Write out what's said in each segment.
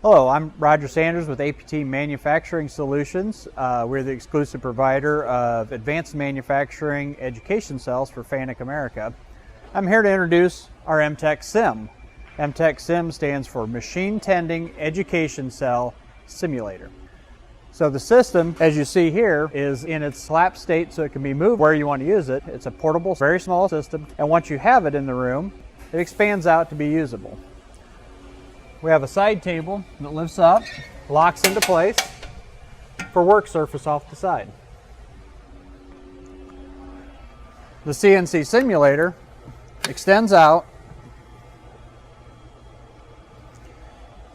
Hello, I'm Roger Sanders with APT Manufacturing Solutions. We're the exclusive provider of advanced manufacturing education cells for FANUC America. I'm here to introduce our MTEC SIM. MTEC SIM stands for Machine Tending Education Cell Simulator. So the system, as you see here, is in its slap state so it can be moved where you want to use it. It's a portable, very small system, and once you have it in the room, it expands out to be usable. We have a side table that lifts up, locks into place for work surface off the side. The CNC simulator extends out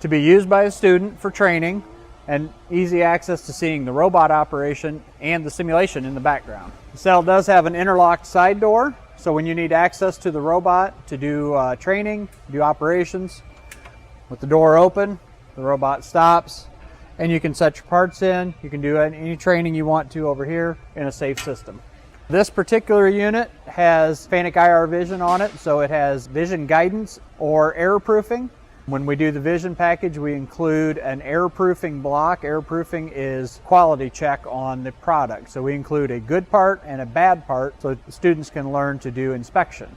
to be used by a student for training and easy access to seeing the robot operation and the simulation in the background. The cell does have an interlocked side door, so when you need access to the robot to do training, do operations, with the door open, the robot stops, and you can set your parts in. You can do any training you want to over here in a safe system. This particular unit has FANUC IR vision on it, so it has vision guidance or error proofing. When we do the vision package, we include an error proofing block. Error proofing is quality check on the product. So we include a good part and a bad part so students can learn to do inspection.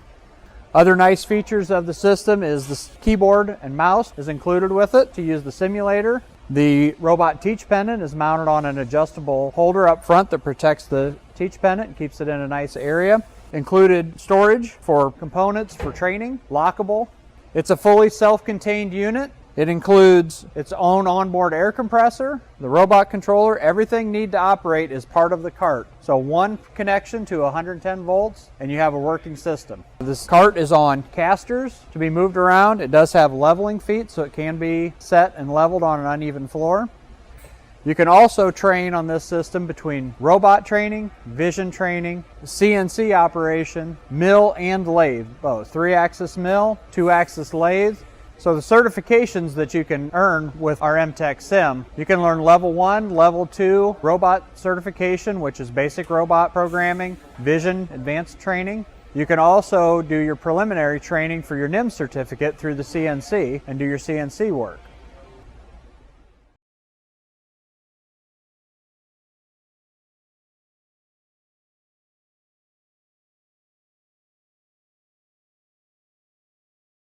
Other nice features of the system is the keyboard and mouse is included with it to use the simulator. The robot teach pendant is mounted on an adjustable holder up front that protects the teach pendant and keeps it in a nice area. Included storage for components for training, lockable. It's a fully self-contained unit. It includes its own onboard air compressor, the robot controller. Everything need to operate is part of the cart. So one connection to 110 volts and you have a working system. This cart is on casters to be moved around. It does have leveling feet so it can be set and leveled on an uneven floor. You can also train on this system between robot training, vision training, CNC operation, mill and lathe, both 3-axis mill, 2-axis lathe. So the certifications that you can earn with our MTEC SIM, you can learn level 1, level 2 robot certification, which is basic robot programming, vision advanced training. You can also do your preliminary training for your NIM certificate through the CNC and do your CNC work.